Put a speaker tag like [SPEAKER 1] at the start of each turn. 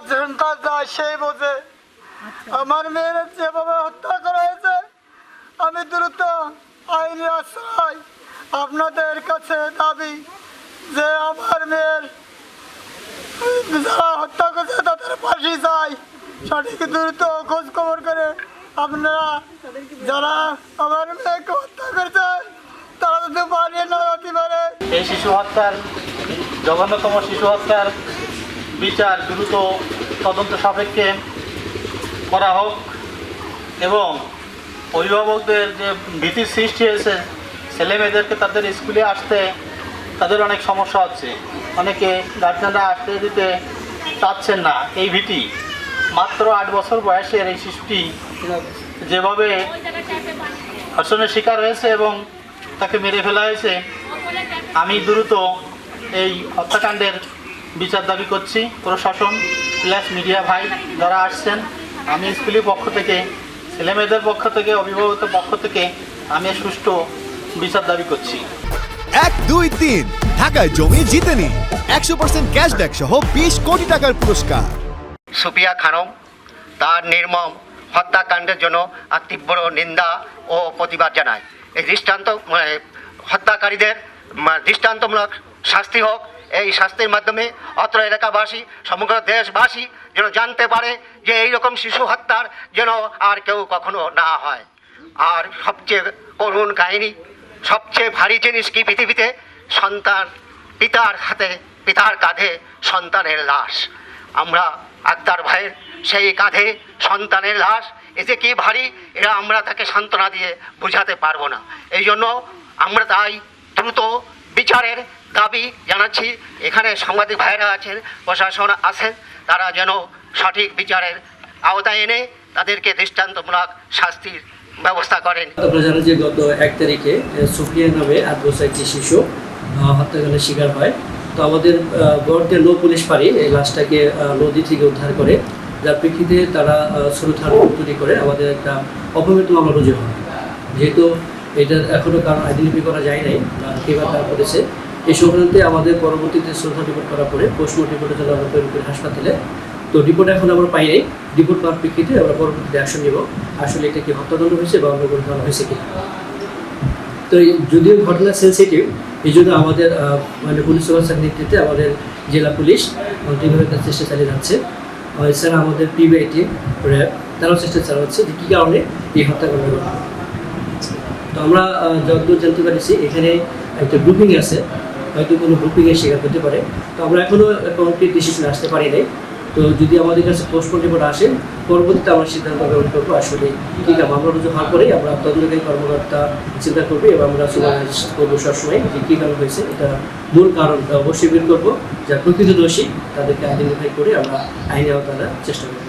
[SPEAKER 1] চিন্তা যায় সেই বোঝে। আমার মেয়ের যেভাবে হত্যা করা হয়েছে, আমি দ্রুত আইনি আশ্রয় আপনাদের কাছে দাবি যে আমার মেয়ের যারা হত্যা করছে তাদের ফাঁসি চাই। সঠিক দ্রুত খোঁজ খবর করে আপনারা যারা আমার মেয়েকে হত্যা করছে তারা যদি পালিয়ে না যেতে পারে।
[SPEAKER 2] এই শিশু হত্যার জঘন্যতম শিশু হত্যার বিচার দ্রুত তদন্ত সাপেক্ষে করা হোক এবং অভিভাবকদের যে ভীতির সৃষ্টি হয়েছে, ছেলে মেয়েদেরকে তাদের স্কুলে আসতে তাদের অনেক সমস্যা হচ্ছে, অনেকে গার্জেনরা আসতে দিতে চাচ্ছেন না। এই ভীতি, মাত্র 8 বছর বয়সের এই শিশুটি যেভাবে ধর্ষণের শিকার হয়েছে এবং তাকে মেরে ফেলা হয়েছে, আমি দ্রুত এই হত্যাকাণ্ডের বিচার দাবি করছি। প্রশাসন প্লাস মিডিয়া ভাই যারা আসছেন, আমি স্কুলের পক্ষ থেকে, ছেলেমেয়েদের পক্ষ থেকে, অভিভাবকদের পক্ষ থেকে আমি সুষ্ঠু বিচার দাবি করছি।
[SPEAKER 3] 1, 2, 3 ঢাকায় জমি জিতে নিন 100% ক্যাশব্যাক সহ 20 কোটি টাকার পুরস্কার।
[SPEAKER 4] সুফিয়া খানম তার নির্মম হত্যাকাণ্ডের জন্য তীব্র নিন্দা ও প্রতিবাদ জানায়। এই হত্যাকারীদের দৃষ্টান্তমূলক শাস্তি হোক। এই শাস্তির মাধ্যমে অত্র এলাকাবাসী, সমগ্র দেশবাসী যেন জানতে পারে যে এইরকম শিশু হত্যার যেন আর কেউ কখনো না হয়। আর সবচেয়ে করুণ কাহিনী, সবচেয়ে ভারী জিনিস কি পৃথিবীতে? সন্তান পিতার কাঁধে সন্তানের লাশ। আমরা আক্তার ভাইয়ের সেই কাঁধে সন্তানের লাশ, এতে কি ভারী, এরা আমরা তাকে সান্ত্বনা দিয়ে বোঝাতে পারবো না। এই জন্য আমরা তাই দ্রুত বিচারের দাবি জানাচ্ছি। এখানে সাংবাদিক ভাইয়েরা আছেন, প্রশাসন আছেন, তারা যেন সঠিক বিচারের আওতায় এনে তাদেরকে দৃষ্টান্তমূলক শাস্তির ব্যবস্থা করেন।
[SPEAKER 5] আপনারা জানেন যে গত 1 তারিখে সুফিয়া নামে 8 বছর একটি শিশু হত্যাকাণ্ডের শিকার হয়। তো আমাদের গড়তে লো পুলিশ পাড়ি এই লাশটাকে নদী থেকে উদ্ধার করে, যার প্রেক্ষিতে তারা ছোট থানা তৈরি করে আমাদের একটা অপমৃত্যু মামলা রুজু হয়। যেহেতু এটা এখনও কারণ আইডেন্টিফাই করা যায় নাই কে বা কারা করেছে, এই সংক্রান্তে আমাদের পরবর্তীতে শ্রদ্ধা রিপোর্ট করার পরে পোস্টমর্টম রিপোর্টের জন্য আমরা তৈরি করি হাসপাতালে। তো রিপোর্ট এখন আমরা পাই নাই। রিপোর্ট পাওয়ার প্রেক্ষিতে আমরা পরবর্তীতে অ্যাকশন নেব, আসলে এটা কি হত্যাকাণ্ড হয়েছে বা অন্য কোনো কারণ হয়েছে কিনা। তো যদিও ঘটনা সেন্সিটিভ, এই জন্য আমাদের পুলিশ সুপার নেতৃত্বে আমাদের জেলা পুলিশ টিমের কাছে চেষ্টা চালিয়ে যাচ্ছে। এছাড়া আমাদের পিবিআই টিম, র্যাব, তারাও চেষ্টা চালাচ্ছে যে কী কারণে এই হত্যাকাণ্ড ঘটনা। তো আমরা যতদূর জানতে পারছি এখানে একটা গ্রুপিং আছে, হয়তো কোনো গ্রুপিংয়ের শিকার হতে পারে। তো আমরা এখনও কমপ্লিট ডিসিশন আসতে পারি নাই। তো যদি আমাদের কাছে পোস্টমর্টম রিপোর্ট আসে, পরবর্তীতে আমরা সিদ্ধান্ত গ্রহণ করবো। আসলে ঠিক আছে, মামলা রুজু হওয়ার পরেই আমরা তদন্তকারী কর্মকর্তা চিন্তা করবো এবং আমরা সুপারভাইজ করবো সবসময় যে কী কারণ হয়েছে, এটা মূল কারণটা অবশ্যই বের করবো। যারা প্রকৃত দোষী তাদেরকে আইডেন্টিফাই করে আমরা আইনে আওতায় চেষ্টা করবো।